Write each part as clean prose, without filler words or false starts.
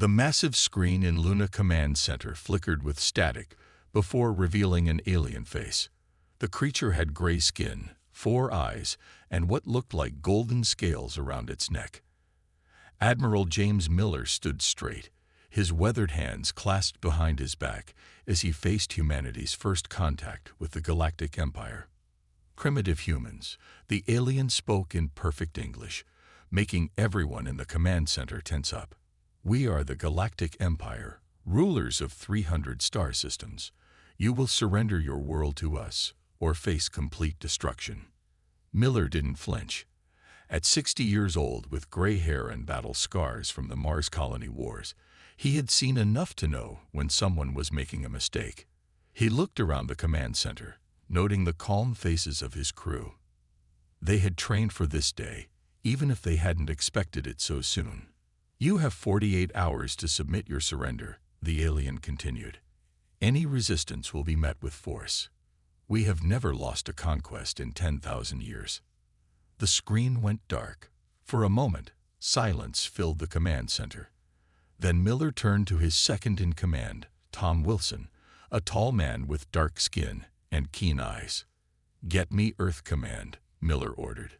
The massive screen in Luna Command Center flickered with static before revealing an alien face. The creature had gray skin, 4 eyes, and what looked like golden scales around its neck. Admiral James Miller stood straight, his weathered hands clasped behind his back as he faced humanity's first contact with the Galactic Empire. Primitive humans, the alien spoke in perfect English, making everyone in the command center tense up. "We are the Galactic Empire, rulers of 300 star systems. You will surrender your world to us, or face complete destruction." Miller didn't flinch. At 60 years old, with gray hair and battle scars from the Mars colony wars, he had seen enough to know when someone was making a mistake. He looked around the command center, noting the calm faces of his crew. They had trained for this day, even if they hadn't expected it so soon. "You have 48 hours to submit your surrender," the alien continued. "Any resistance will be met with force. We have never lost a conquest in 10,000 years." The screen went dark. For a moment, silence filled the command center. Then Miller turned to his second-in-command, Tom Wilson, a tall man with dark skin and keen eyes. "Get me Earth Command," Miller ordered,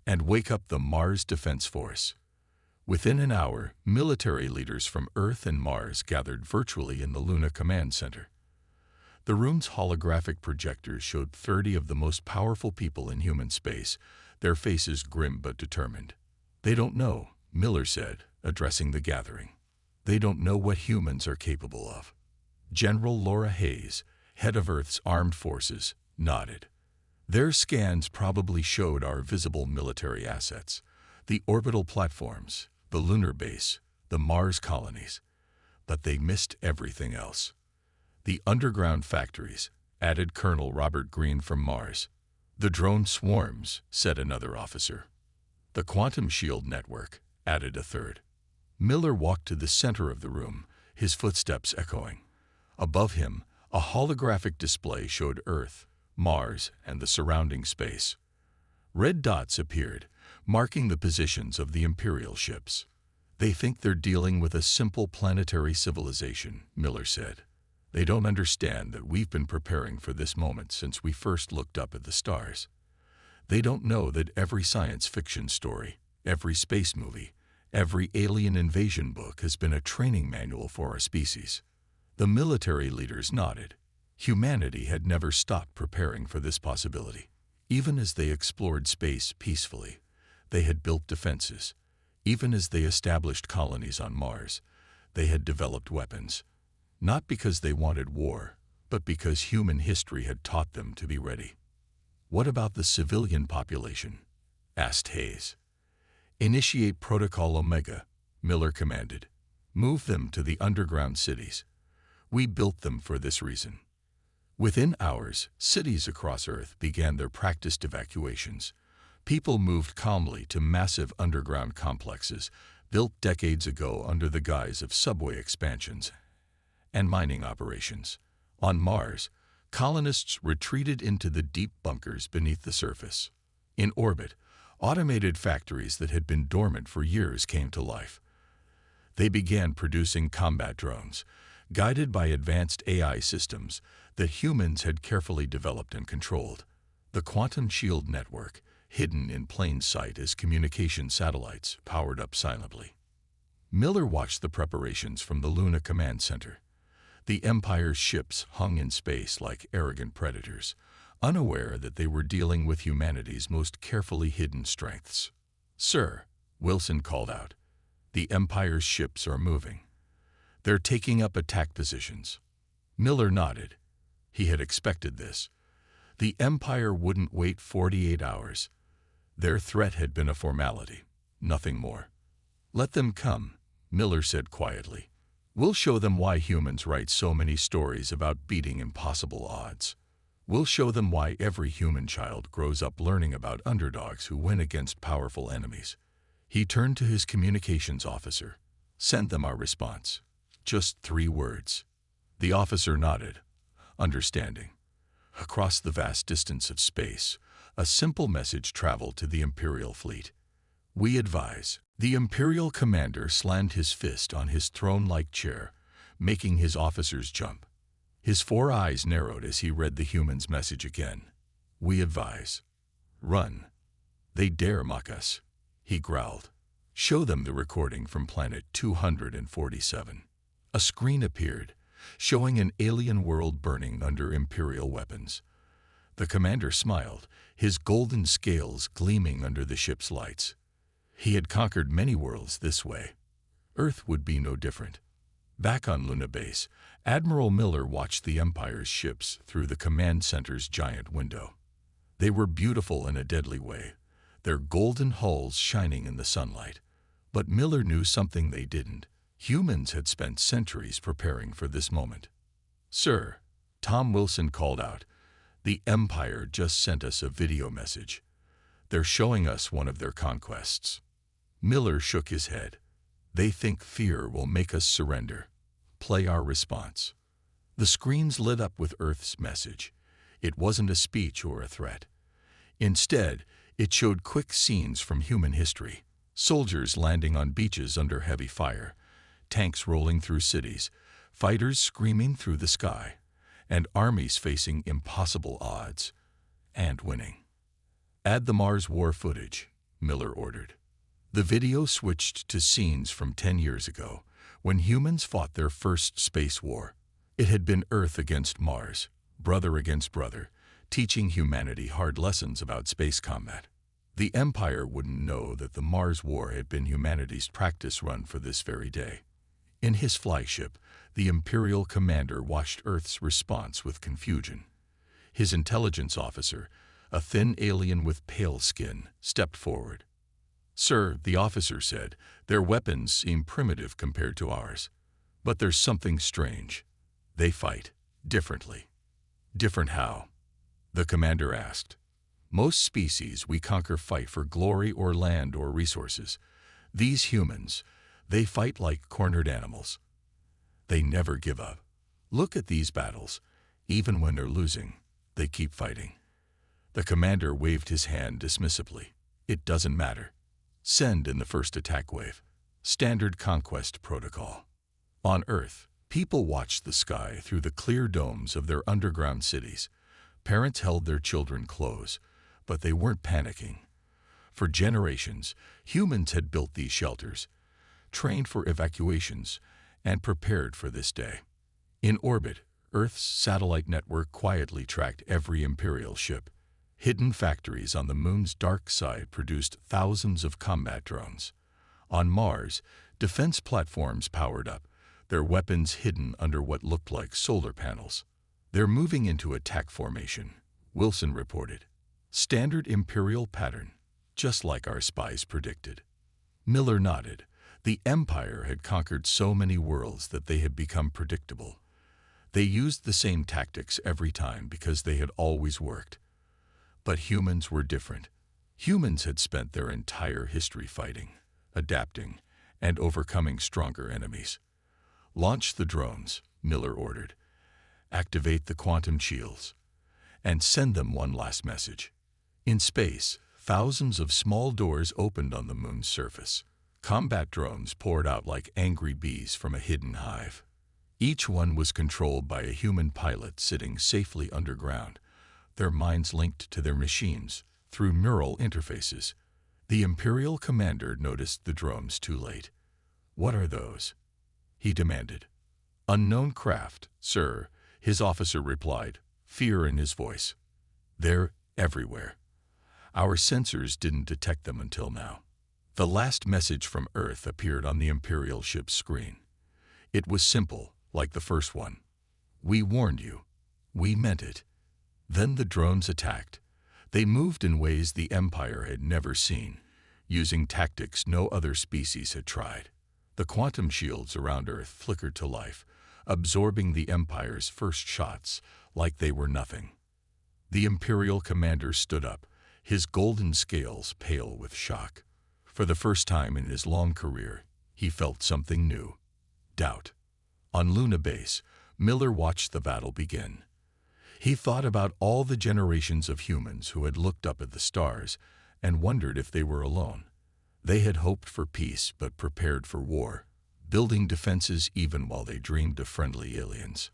"and wake up the Mars Defense Force." Within an hour, military leaders from Earth and Mars gathered virtually in the Luna Command Center. The room's holographic projectors showed 30 of the most powerful people in human space, their faces grim but determined. "They don't know," Miller said, addressing the gathering. "They don't know what humans are capable of." General Laura Hayes, head of Earth's armed forces, nodded. "Their scans probably showed our visible military assets, the orbital platforms, the lunar base, the Mars colonies, but they missed everything else. The underground factories," added Colonel Robert Green from Mars. "The drone swarms," said another officer. "The quantum shield network," added a third. Miller walked to the center of the room, his footsteps echoing. Above him, a holographic display showed Earth, Mars, and the surrounding space. Red dots appeared, marking the positions of the imperial ships. "They think they're dealing with a simple planetary civilization," Miller said. "They don't understand that we've been preparing for this moment since we first looked up at the stars. They don't know that every science fiction story, every space movie, every alien invasion book has been a training manual for our species." The military leaders nodded. Humanity had never stopped preparing for this possibility. Even as they explored space peacefully, they had built defenses. Even as they established colonies on Mars, they had developed weapons. Not because they wanted war, but because human history had taught them to be ready. "What about the civilian population?" asked Hayes. "Initiate Protocol Omega," Miller commanded. "Move them to the underground cities. We built them for this reason." Within hours, cities across Earth began their practiced evacuations. People moved calmly to massive underground complexes built decades ago under the guise of subway expansions and mining operations. On Mars, colonists retreated into the deep bunkers beneath the surface. In orbit, automated factories that had been dormant for years came to life. They began producing combat drones, guided by advanced AI systems that humans had carefully developed and controlled. The quantum shield network, hidden in plain sight as communication satellites, powered up silently. Miller watched the preparations from the Luna Command Center. The Empire's ships hung in space like arrogant predators, unaware that they were dealing with humanity's most carefully hidden strengths. "Sir," Wilson called out, "the Empire's ships are moving. They're taking up attack positions." Miller nodded. He had expected this. The Empire wouldn't wait 48 hours. Their threat had been a formality, nothing more. "Let them come," Miller said quietly. "We'll show them why humans write so many stories about beating impossible odds. We'll show them why every human child grows up learning about underdogs who win against powerful enemies." He turned to his communications officer. "Send them our response. Just 3 words." The officer nodded, understanding. Across the vast distance of space, a simple message traveled to the Imperial fleet. "We advise, The Imperial commander slammed his fist on his throne-like chair, making his officers jump. His 4 eyes narrowed as he read the human's message again. "We advise. Run. They dare mock us," he growled. "Show them the recording from planet 247. A screen appeared, showing an alien world burning under Imperial weapons. The commander smiled, his golden scales gleaming under the ship's lights. He had conquered many worlds this way. Earth would be no different. Back on Luna Base, Admiral Miller watched the Empire's ships through the command center's giant window. They were beautiful in a deadly way, their golden hulls shining in the sunlight. But Miller knew something they didn't. Humans had spent centuries preparing for this moment. "Sir," Tom Wilson called out, "the Empire just sent us a video message. They're showing us one of their conquests." Miller shook his head. "They think fear will make us surrender. Play our response." The screens lit up with Earth's message. It wasn't a speech or a threat. Instead, it showed quick scenes from human history. Soldiers landing on beaches under heavy fire, tanks rolling through cities, fighters screaming through the sky, and armies facing impossible odds and winning. "Add the Mars war footage," Miller ordered. The video switched to scenes from 10 years ago, when humans fought their first space war. It had been Earth against Mars, brother against brother, teaching humanity hard lessons about space combat. The Empire wouldn't know that the Mars War had been humanity's practice run for this very day. In his flagship, the Imperial commander watched Earth's response with confusion. His intelligence officer, a thin alien with pale skin, stepped forward. "Sir," the officer said, "their weapons seem primitive compared to ours. But there's something strange. They fight differently." "Different how?" the commander asked. "Most species we conquer fight for glory or land or resources. These humans, they fight like cornered animals. They never give up. Look at these battles. Even when they're losing, they keep fighting." The commander waved his hand dismissively. "It doesn't matter. Send in the first attack wave. Standard conquest protocol." On Earth, people watched the sky through the clear domes of their underground cities. Parents held their children close, but they weren't panicking. For generations, humans had built these shelters, trained for evacuations, and prepared for this day. In orbit, Earth's satellite network quietly tracked every Imperial ship. Hidden factories on the moon's dark side produced thousands of combat drones. On Mars, defense platforms powered up, their weapons hidden under what looked like solar panels. "They're moving into attack formation," Wilson reported. "Standard Imperial pattern, just like our spies predicted." Miller nodded. The Empire had conquered so many worlds that they had become predictable. They used the same tactics every time because they had always worked. But humans were different. Humans had spent their entire history fighting, adapting, and overcoming stronger enemies. "Launch the drones," Miller ordered. "Activate the quantum shields, and send them one last message." In space, thousands of small doors opened on the moon's surface. Combat drones poured out like angry bees from a hidden hive. Each one was controlled by a human pilot sitting safely underground, their minds linked to their machines through neural interfaces. The Imperial commander noticed the drones too late. "What are those?" he demanded. "Unknown craft, sir," his officer replied, fear in his voice. "They're everywhere. Our sensors didn't detect them until now." The last message from Earth appeared on the Imperial ship's screen. It was simple, like the first one. "We warned you. We meant it." Then the drones attacked. They moved in ways the Empire had never seen, using tactics no other species had tried. The quantum shields around Earth flickered to life, absorbing the Empire's first shots like they were nothing. The Imperial commander stood up, his golden scales pale with shock. For the first time in his long career, he felt something new: doubt. On Luna Base, Miller watched the battle begin. He thought about all the generations of humans who had looked up at the stars and wondered if they were alone. They had hoped for peace but prepared for war, building defenses even while they dreamed of friendly aliens.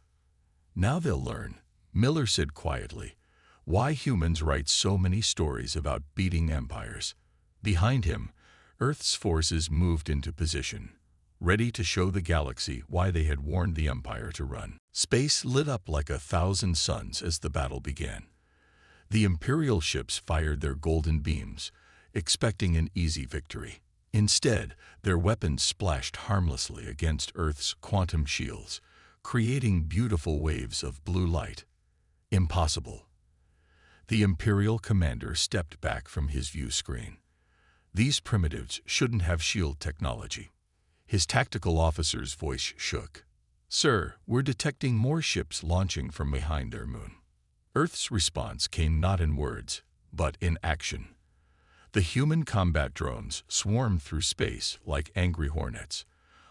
Now they'll learn, Miller said quietly, why humans write so many stories about beating empires. Behind him, Earth's forces moved into position, ready to show the galaxy why they had warned the Empire to run. Space lit up like 1,000 suns as the battle began. The Imperial ships fired their golden beams, expecting an easy victory. Instead, their weapons splashed harmlessly against Earth's quantum shields, creating beautiful waves of blue light. Impossible. The Imperial commander stepped back from his view screen. These primitives shouldn't have shield technology. His tactical officer's voice shook. Sir, we're detecting more ships launching from behind their moon. Earth's response came not in words, but in action. The human combat drones swarmed through space like angry hornets.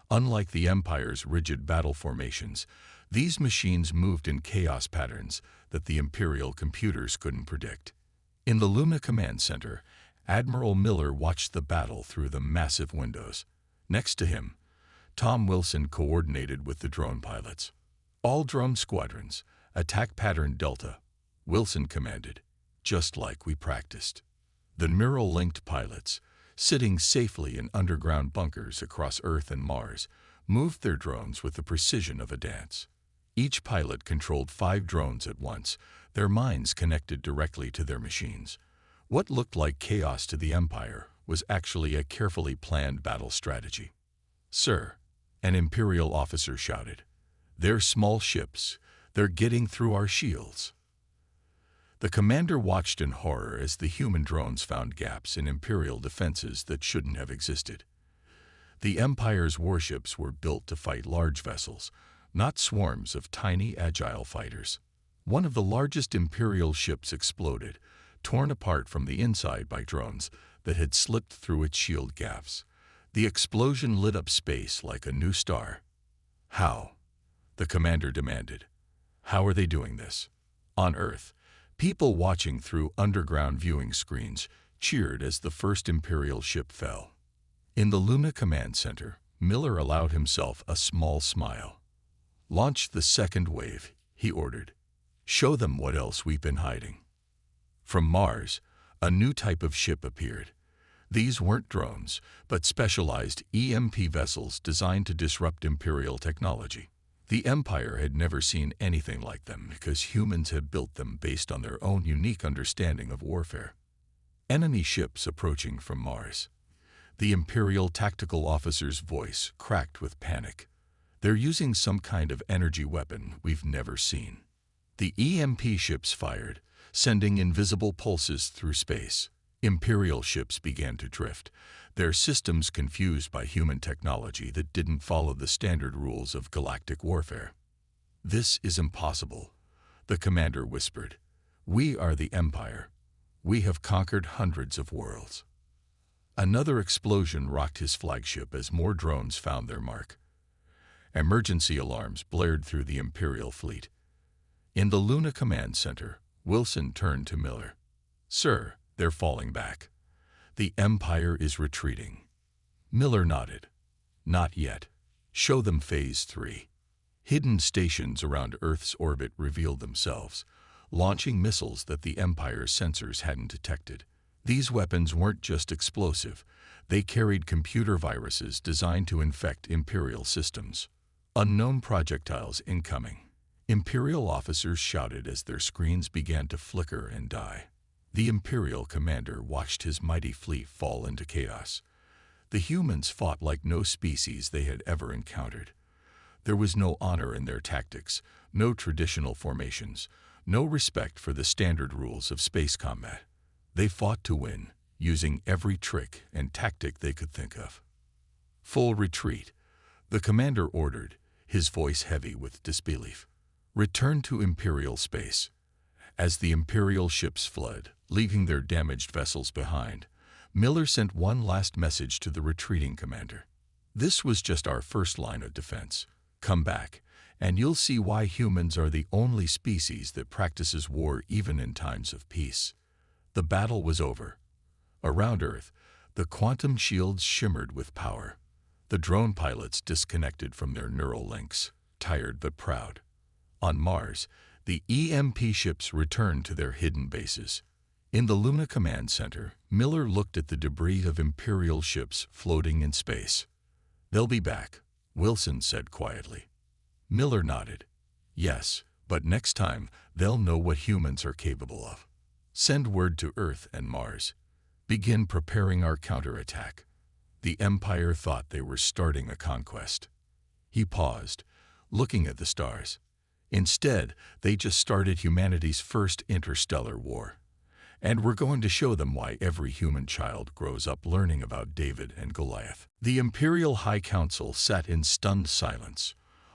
Unlike the Empire's rigid battle formations, these machines moved in chaos patterns that the Imperial computers couldn't predict. In the Luna Command Center, Admiral Miller watched the battle through the massive windows. Next to him, Tom Wilson coordinated with the drone pilots. All drone squadrons, attack pattern Delta, Wilson commanded, just like we practiced. The neural-linked pilots, sitting safely in underground bunkers across Earth and Mars, moved their drones with the precision of a dance. Each pilot controlled 5 drones at once, their minds connected directly to their machines. What looked like chaos to the Empire was actually a carefully planned battle strategy. Sir, an Imperial officer shouted, they're small ships. They're getting through our shields. The commander watched in horror as the human drones found gaps in Imperial defenses that shouldn't have existed. The Empire's warships were built to fight large vessels, not swarms of tiny, agile fighters. One of the largest Imperial ships exploded, torn apart from the inside by drones that had slipped through its shield gaps. The explosion lit up space like a new star. How? The commander demanded. How are they doing this? On Earth, people watching through underground viewing screens cheered as the first Imperial ship fell. In the Luna Command Center, Miller allowed himself a small smile. Launch the second wave, he ordered. Show them what else we've been hiding. From Mars, a new type of ship appeared. These weren't drones, but specialized EMP vessels designed to disrupt Imperial technology. The Empire had never seen anything like them because humans had built them based on their own unique understanding of warfare. Enemy ships approaching from Mars. The Imperial tactical officer's voice cracked with panic. They're using some kind of energy weapon we've never seen. The EMP ships fired, sending invisible pulses through space. Imperial ships began to drift, their systems confused by human technology that didn't follow the standard rules of galactic warfare. This is impossible, the commander whispered. We are the Empire. We have conquered hundreds of worlds. Another explosion rocked his flagship as more drones found their mark. Emergency alarms blared through the Imperial fleet. In the Luna Command Center, Wilson turned to Miller. Sir, they're falling back. The Empire is retreating. Miller nodded. Not yet. Show them Phase 3. Hidden stations around Earth's orbit revealed themselves, launching missiles that the Empire's sensors hadn't detected. These weapons weren't just explosive. They carried computer viruses designed to infect Imperial systems. Unknown projectiles incoming. Imperial officers shouted as their screens began to flicker and die. The Imperial commander watched his mighty fleet fall into chaos. The humans fought like no species they had ever encountered. There was no honor in their tactics, no traditional formations, no respect for the standard rules of space combat. They fought to win, using every trick and tactic they could think of. Full retreat, the commander ordered, his voice heavy with disbelief. Return to Imperial space. As the Imperial ships fled, leaving their damaged vessels behind, Miller sent one last message to the retreating commander. This was just our first line of defense. Come back, and you'll see why humans are the only species that practices war even in times of peace. The battle was over. Around Earth, The quantum shields shimmered with power. The drone pilots disconnected from their neural links, tired but proud. On Mars, the EMP ships returned to their hidden bases. In the Luna Command Center, Miller looked at the debris of Imperial ships floating in space. "They'll be back," Wilson said quietly. Miller nodded. "Yes, but next time they'll know what humans are capable of. Send word to Earth and Mars. Begin preparing our counterattack." The Empire thought they were starting a conquest. He paused, looking at the stars. Instead, they just started humanity's first interstellar war. And we're going to show them why every human child grows up learning about David and Goliath. The Imperial High Council sat in stunned silence.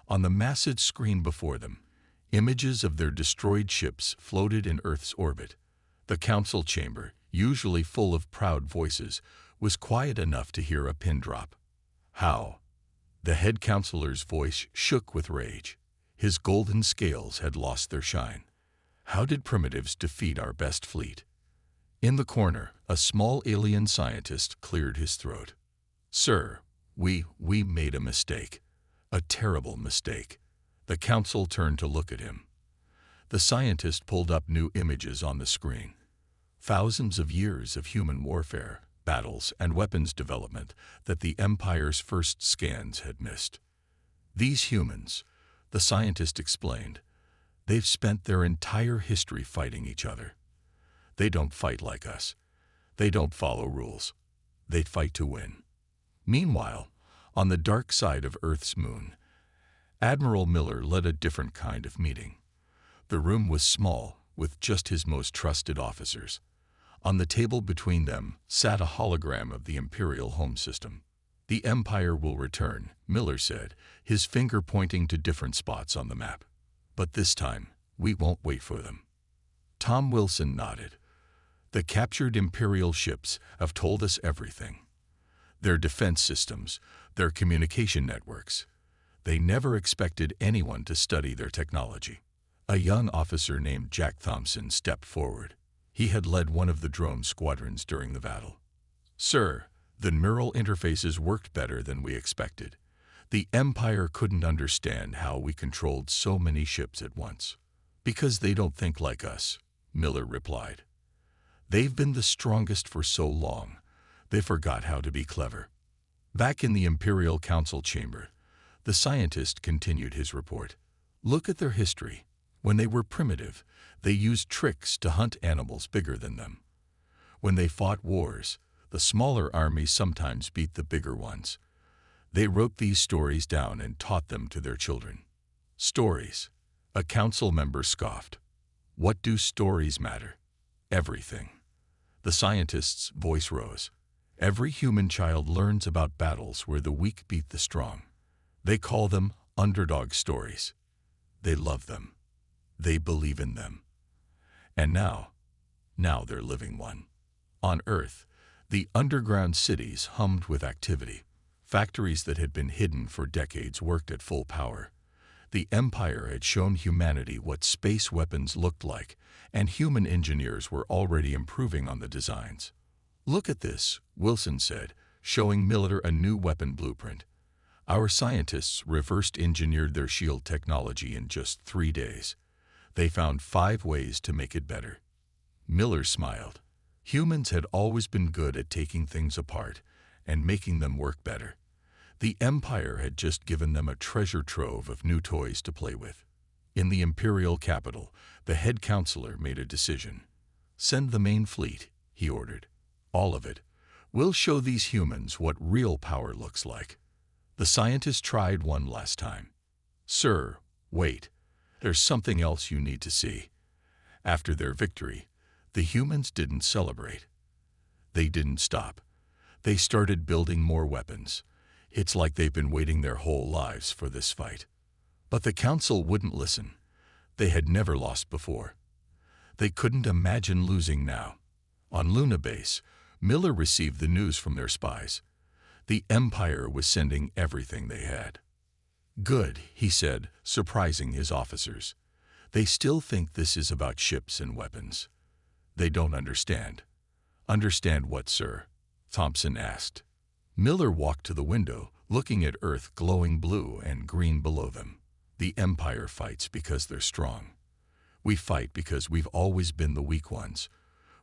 On the massive screen before them, images of their destroyed ships floated in Earth's orbit. The council chamber, usually full of proud voices, was quiet enough to hear a pin drop. "How?" The head counselor's voice shook with rage. His golden scales had lost their shine. "How did primitives defeat our best fleet?" In the corner, a small alien scientist cleared his throat. "Sir, we made a mistake. A terrible mistake." The council turned to look at him. The scientist pulled up new images on the screen. Thousands of years of human warfare, battles, and weapons development that the Empire's first scans had missed. "These humans," the scientist explained, "they've spent their entire history fighting each other. They don't fight like us. They don't follow rules. They fight to win." Meanwhile, on the dark side of Earth's moon, Admiral Miller led a different kind of meeting. The room was small, with just his most trusted officers. On the table between them sat a hologram of the Imperial home system. "The Empire will return," Miller said, his finger pointing to different spots on the map. "But this time, we won't wait for them." Tom Wilson nodded. "The captured Imperial ships have told us everything. Their defense systems, their communication networks. They never expected anyone to study their technology." A young officer named Jack Thompson stepped forward. He had led one of the drone squadrons during the battle. "Sir, the neural interfaces worked better than we expected. The Empire couldn't understand how we controlled so many ships at once." "Because they don't think like us," Miller replied. "They've been the strongest for so long, they forgot how to be clever." Back in the Imperial Council chamber, the scientist continued his report. "Look at their history. When they were primitive, they used tricks to hunt animals bigger than them. When they fought wars, the smaller armies sometimes beat the bigger ones. They wrote these stories down and taught them to their children." "Stories?" A council member scoffed. "What do stories matter?" "Everything." The scientist's voice rose. "Every human child learns about battles where the weak beat the strong. They call them underdog stories. They love them. They believe in them. And now they're living one." On Earth, the underground cities hummed with activity. Factories that had been hidden for decades worked at full power. The Empire had shown humanity what space weapons looked like, and human engineers were already improving on the designs. "Look at this," Wilson said, showing Miller a new weapon blueprint. "Our scientists reversed engineered their shield technology in just 3 days. They found 5 ways to make it better." Miller smiled. Humans had always been good at taking things apart and making them work better. The Empire had just given them a treasure trove of new toys to play with. In the Imperial capital, the head counselor made a decision. "Send the main fleet," he ordered. "All of it. We'll show these humans what real power looks like." The scientist tried one last time. "Sir, wait. There's something else you need to see." After their victory, the humans didn't celebrate. They didn't stop. They started building more weapons. It's like they've been waiting their whole lives for this fight. But the council wouldn't listen. They had never lost before. They couldn't imagine losing now. On Luna Base, Miller received the news from their spies. The Empire was sending everything they had. "Good," he said, surprising his officers. "They still think this is about ships and weapons. They don't understand." "Understand what, sir?" Thompson asked. Miller walked to the window, looking at Earth glowing blue and green below them. The Empire fights because they're strong. We fight because we've always been the weak ones.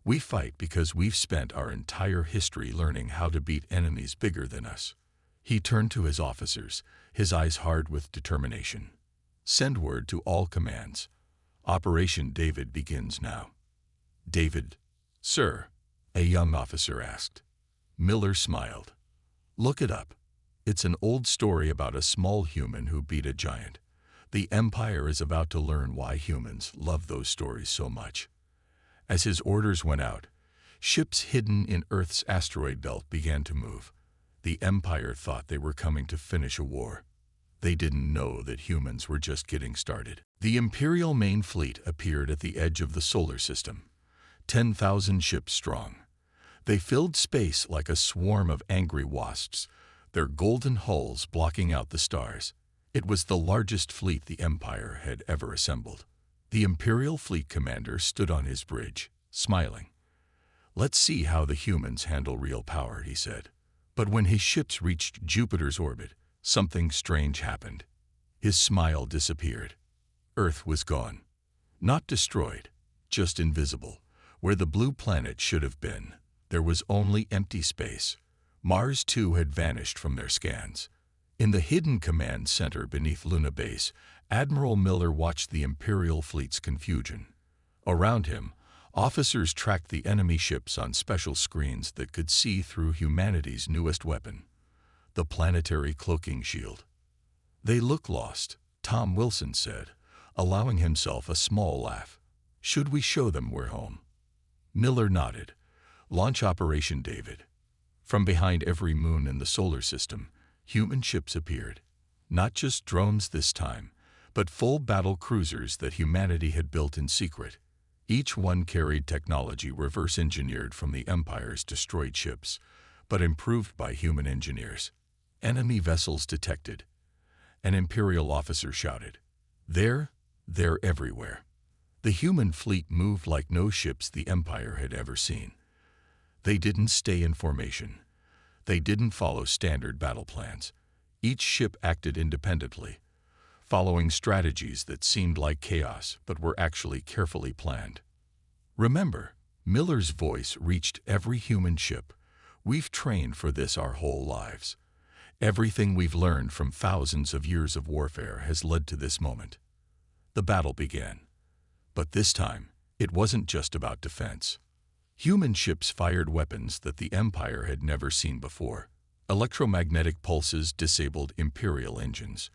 We fight because we've spent our entire history learning how to beat enemies bigger than us. He turned to his officers, his eyes hard with determination. Send word to all commands. Operation David begins now. David, sir, a young officer asked. Miller smiled. Look it up. It's an old story about a small human who beat a giant. The Empire is about to learn why humans love those stories so much. As his orders went out, ships hidden in Earth's asteroid belt began to move. The Empire thought they were coming to finish a war. They didn't know that humans were just getting started. The Imperial main fleet appeared at the edge of the solar system, 10,000 ships strong. They filled space like a swarm of angry wasps, their golden hulls blocking out the stars. It was the largest fleet the Empire had ever assembled. The Imperial fleet commander stood on his bridge, smiling. Let's see how the humans handle real power, he said. But when his ships reached Jupiter's orbit, something strange happened. His smile disappeared. Earth was gone. Not destroyed, just invisible. Where the blue planet should have been, there was only empty space. Mars, too, had vanished from their scans. In the hidden command center beneath Luna Base, Admiral Miller watched the Imperial fleet's confusion. Around him, officers tracked the enemy ships on special screens that could see through humanity's newest weapon, the planetary cloaking shield. They look lost, Tom Wilson said, allowing himself a small laugh. Should we show them we're home? Miller nodded. Launch Operation David. From behind every moon in the solar system, human ships appeared. Not just drones this time, but full battle cruisers that humanity had built in secret. Each one carried technology reverse-engineered from the Empire's destroyed ships, but improved by human engineers. Enemy vessels detected. An Imperial officer shouted, They're everywhere. The human fleet moved like no ships the Empire had ever seen. They didn't stay in formation. They didn't follow standard battle plans. Each ship acted independently, following strategies that seemed like chaos but were actually carefully planned. Remember, Miller's voice reached every human ship. We've trained for this our whole lives. Everything we've learned from thousands of years of warfare has led to this moment. The battle began. But this time, it wasn't just about defense. Human ships fired weapons that the Empire had never seen before. Electromagnetic pulses disabled Imperial engines.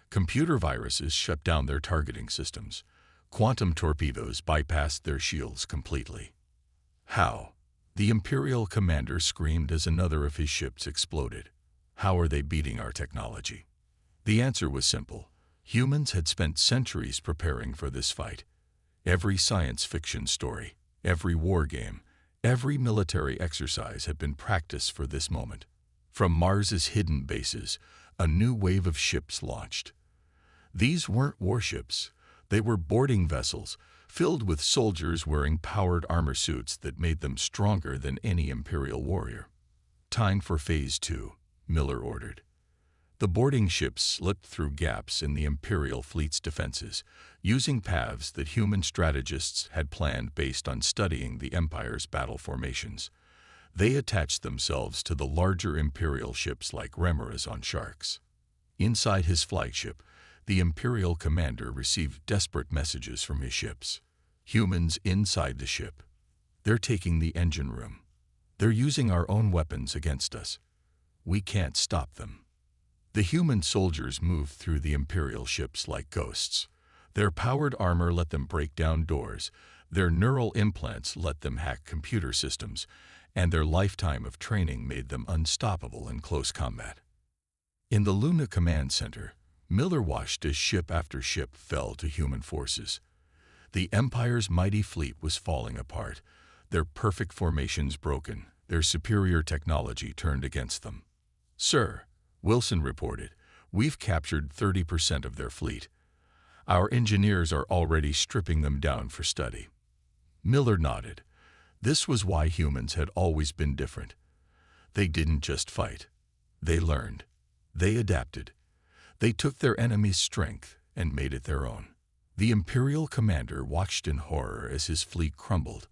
Computer viruses shut down their targeting systems. Quantum torpedoes bypassed their shields completely. How? The Imperial commander screamed as another of his ships exploded. How are they beating our technology? The answer was simple. Humans had spent centuries preparing for this fight. Every science fiction story, every war game, every military exercise had been practiced for this moment. From Mars's hidden bases, a new wave of ships launched. These weren't warships. They were boarding vessels, filled with soldiers wearing powered armor suits that made them stronger than any Imperial warrior. Time for Phase 2, Miller ordered. The boarding ships slipped through gaps in the Imperial fleet's defenses, using paths that human strategists had planned based on studying the Empire's battle formations. They attached themselves to the larger Imperial ships like remeras on sharks. Inside his flagship, the Imperial commander received desperate messages from his ships. Humans inside the ship. They're taking the engine room. They're using our own weapons against us. We can't stop them. The human soldiers moved through the Imperial ships like ghosts. Their powered armor let them break down doors, their neural implants let them hack computer systems, and their lifetime of training made them unstoppable in close combat. In the Luna Command Center, Miller watched as ship after ship fell to human forces. The Empire's mighty fleet was falling apart, their perfect formations broken, their superior technology turned against them. Sir, Wilson reported, we've captured 30% of their fleet. Our engineers are already stripping them down for study. Miller nodded. This was why humans had always been different. They didn't just fight. They learned. They adapted. They took their enemy's strength and made it their own. The Imperial commander watched in horror as his fleet crumbled.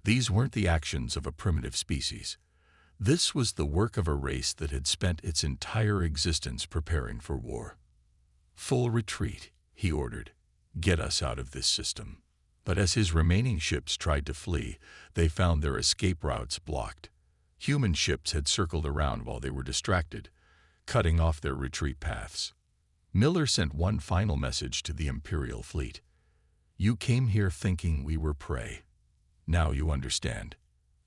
These weren't the actions of a primitive species. This was the work of a race that had spent its entire existence preparing for war. "Full retreat," he ordered. "Get us out of this system." But as his remaining ships tried to flee, they found their escape routes blocked. Human ships had circled around while they were distracted, cutting off their retreat paths. Miller sent one final message to the Imperial fleet. "You came here thinking we were prey. Now you understand.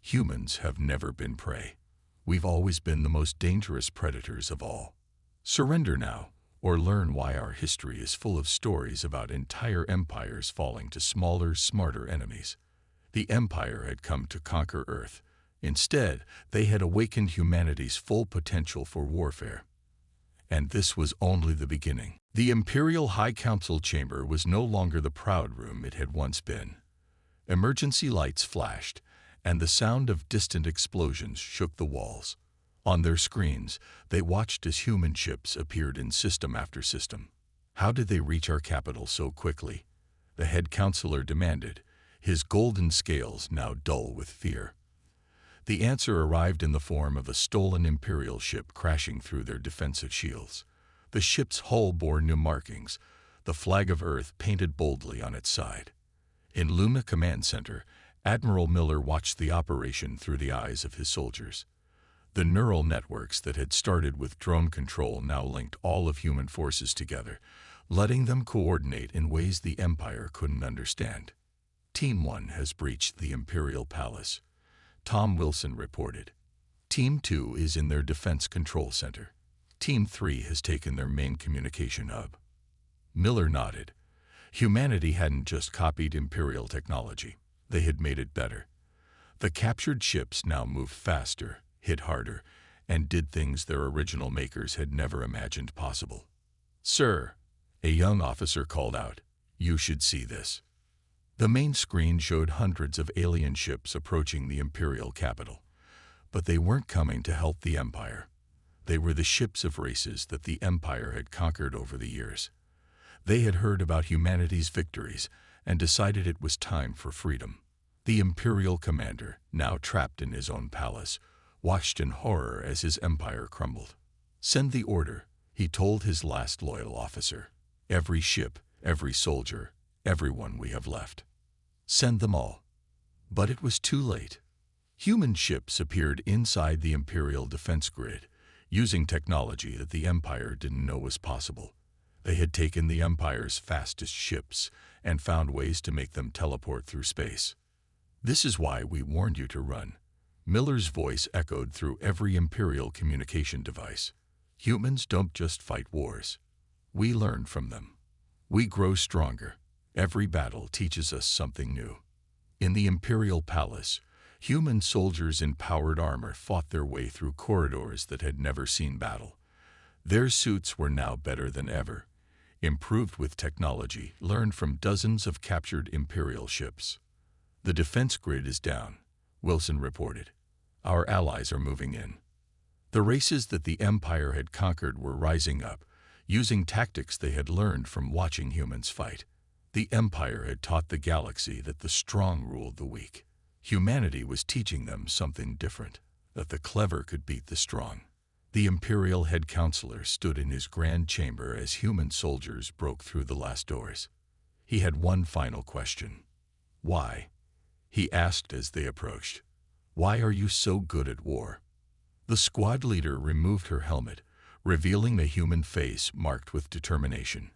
Humans have never been prey. We've always been the most dangerous predators of all. Surrender now, or learn why our history is full of stories about entire empires falling to smaller, smarter enemies." The Empire had come to conquer Earth. Instead, they had awakened humanity's full potential for warfare. And this was only the beginning. The Imperial High Council chamber was no longer the proud room it had once been. Emergency lights flashed, and the sound of distant explosions shook the walls. On their screens, they watched as human ships appeared in system after system. "How did they reach our capital so quickly?" the head counselor demanded, his golden scales now dull with fear. The answer arrived in the form of a stolen Imperial ship crashing through their defensive shields. The ship's hull bore new markings, the flag of Earth painted boldly on its side. In Luna Command Center, Admiral Miller watched the operation through the eyes of his soldiers. The neural networks that had started with drone control now linked all of human forces together, letting them coordinate in ways the Empire couldn't understand. "Team 1 has breached the Imperial Palace," Tom Wilson reported. "Team 2 is in their defense control center. Team 3 has taken their main communication hub." Miller nodded. Humanity hadn't just copied Imperial technology. They had made it better. The captured ships now moved faster, hit harder, and did things their original makers had never imagined possible. "Sir," a young officer called out, "you should see this." The main screen showed hundreds of alien ships approaching the Imperial capital. But they weren't coming to help the Empire. They were the ships of races that the Empire had conquered over the years. They had heard about humanity's victories and decided it was time for freedom. The Imperial commander, now trapped in his own palace, watched in horror as his empire crumbled. "Send the order," he told his last loyal officer. "Every ship, every soldier, everyone we have left. Send them all." But it was too late. Human ships appeared inside the Imperial defense grid, using technology that the Empire didn't know was possible. They had taken the Empire's fastest ships and found ways to make them teleport through space. "This is why we warned you to run." Miller's voice echoed through every Imperial communication device. "Humans don't just fight wars. We learn from them. We grow stronger. Every battle teaches us something new." In the Imperial Palace, human soldiers in powered armor fought their way through corridors that had never seen battle. Their suits were now better than ever, improved with technology learned from dozens of captured Imperial ships. "The defense grid is down," Wilson reported. "Our allies are moving in." The races that the Empire had conquered were rising up, using tactics they had learned from watching humans fight. The Empire had taught the galaxy that the strong ruled the weak. Humanity was teaching them something different, that the clever could beat the strong. The Imperial head counselor stood in his grand chamber as human soldiers broke through the last doors. He had one final question. "Why?" he asked as they approached. "Why are you so good at war?" The squad leader removed her helmet, revealing a human face marked with determination.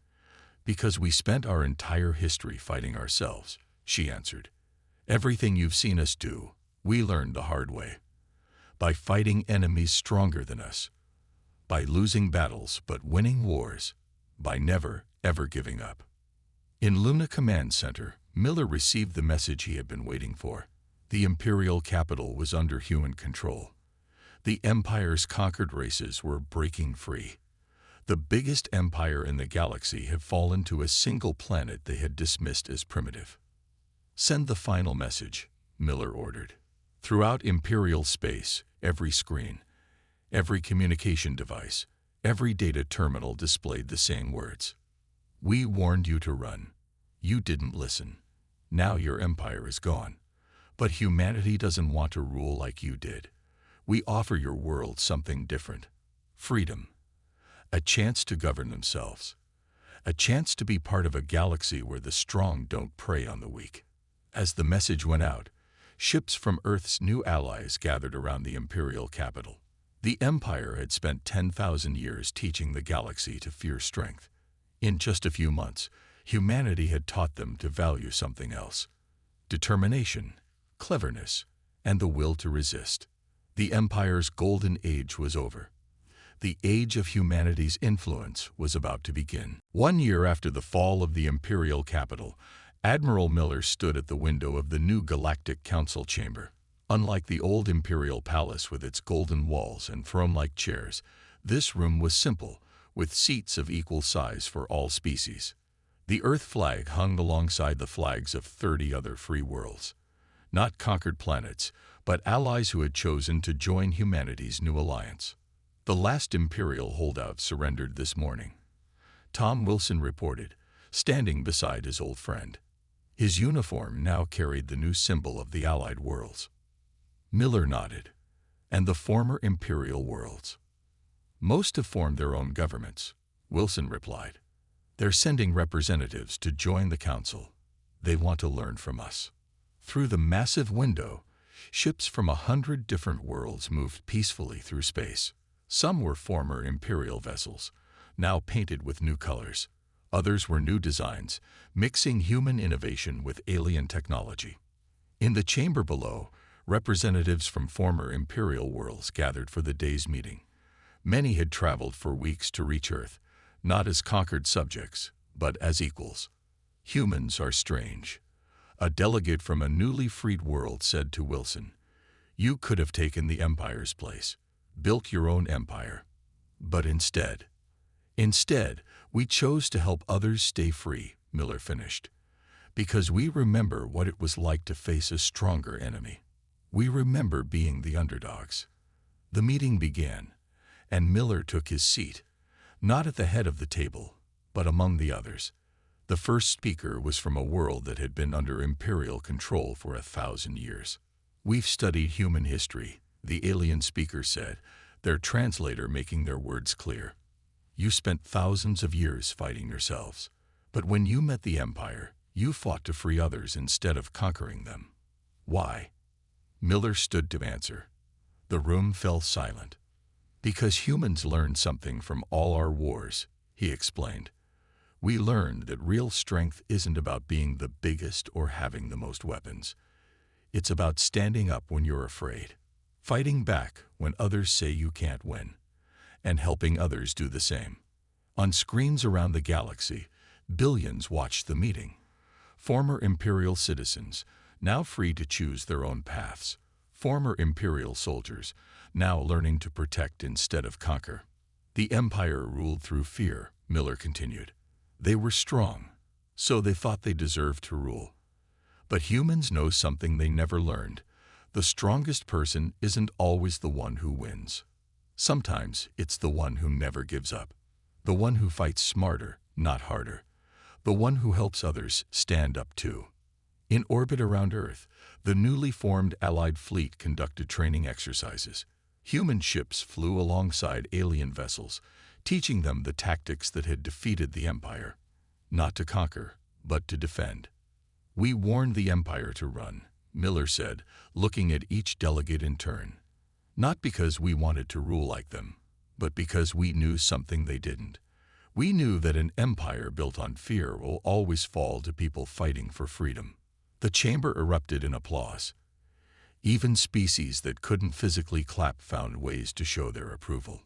"Because we spent our entire history fighting ourselves," she answered. "Everything you've seen us do, we learned the hard way. By fighting enemies stronger than us. By losing battles but winning wars. By never, ever giving up." In Luna Command Center, Miller received the message he had been waiting for. The Imperial capital was under human control. The Empire's conquered races were breaking free. The biggest empire in the galaxy had fallen to a single planet they had dismissed as primitive. "Send the final message," Miller ordered. Throughout imperial space, every screen, every communication device, every data terminal displayed the same words. We warned you to run. You didn't listen. Now your empire is gone. But humanity doesn't want to rule like you did. We offer your world something different. Freedom. A chance to govern themselves. A chance to be part of a galaxy where the strong don't prey on the weak. As the message went out, ships from Earth's new allies gathered around the imperial capital. The Empire had spent 10,000 years teaching the galaxy to fear strength. In just a few months, humanity had taught them to value something else: determination, cleverness, and the will to resist. The Empire's golden age was over. The age of humanity's influence was about to begin. 1 year after the fall of the imperial capital, Admiral Miller stood at the window of the new Galactic Council chamber. Unlike the old imperial palace with its golden walls and throne-like chairs, this room was simple, with seats of equal size for all species. The Earth flag hung alongside the flags of 30 other free worlds. Not conquered planets, but allies who had chosen to join humanity's new alliance. The last imperial holdout surrendered this morning. Tom Wilson reported, standing beside his old friend. His uniform now carried the new symbol of the Allied worlds. Miller nodded. And the former imperial worlds? Most have formed their own governments, Wilson replied. They're sending representatives to join the council. They want to learn from us. Through the massive window, ships from 100 different worlds moved peacefully through space. Some were former imperial vessels, now painted with new colors. Others were new designs, mixing human innovation with alien technology. In the chamber below, representatives from former imperial worlds gathered for the day's meeting. Many had traveled for weeks to reach Earth, not as conquered subjects, but as equals. Humans are strange. A delegate from a newly freed world said to Wilson, "You could have taken the Empire's place, built your own empire. But instead, we chose to help others stay free," Miller finished, "because we remember what it was like to face a stronger enemy. We remember being the underdogs." The meeting began, and Miller took his seat, not at the head of the table, but among the others. The first speaker was from a world that had been under imperial control for 1,000 years. "We've studied human history," the alien speaker said, their translator making their words clear. "You spent thousands of years fighting yourselves, but when you met the Empire, you fought to free others instead of conquering them. Why?" Miller stood to answer. The room fell silent. "Because humans learned something from all our wars," he explained. "We learned that real strength isn't about being the biggest or having the most weapons. It's about standing up when you're afraid, fighting back when others say you can't win, and helping others do the same." On screens around the galaxy, billions watched the meeting. Former imperial citizens, now free to choose their own paths. Former imperial soldiers, now learning to protect instead of conquer. The Empire ruled through fear, Miller continued. They were strong, so they thought they deserved to rule. But humans know something they never learned. The strongest person isn't always the one who wins. Sometimes it's the one who never gives up. The one who fights smarter, not harder. The one who helps others stand up too. In orbit around Earth, the newly formed Allied fleet conducted training exercises. Human ships flew alongside alien vessels, teaching them the tactics that had defeated the Empire. Not to conquer, but to defend. "We warned the Empire to run," Miller said, looking at each delegate in turn. "Not because we wanted to rule like them, but because we knew something they didn't. We knew that an empire built on fear will always fall to people fighting for freedom." The chamber erupted in applause. Even species that couldn't physically clap found ways to show their approval.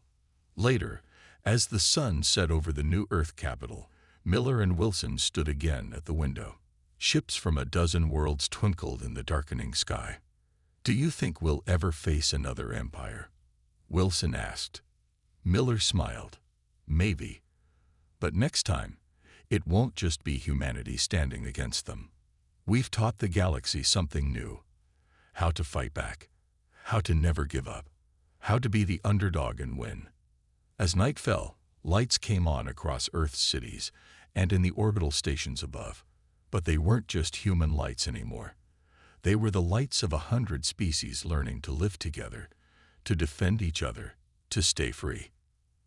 Later, as the sun set over the new Earth capital, Miller and Wilson stood again at the window. Ships from a dozen worlds twinkled in the darkening sky. "Do you think we'll ever face another empire?" Wilson asked. Miller smiled. "Maybe. But next time, it won't just be humanity standing against them. We've taught the galaxy something new. how to fight back, how to never give up, how to be the underdog and win. As night fell, lights came on across Earth's cities and in the orbital stations above. But they weren't just human lights anymore. They were the lights of 100 species learning to live together, to defend each other, to stay free.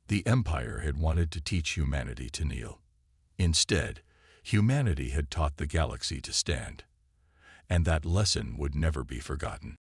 The Empire had wanted to teach humanity to kneel. Instead, humanity had taught the galaxy to stand. And that lesson would never be forgotten.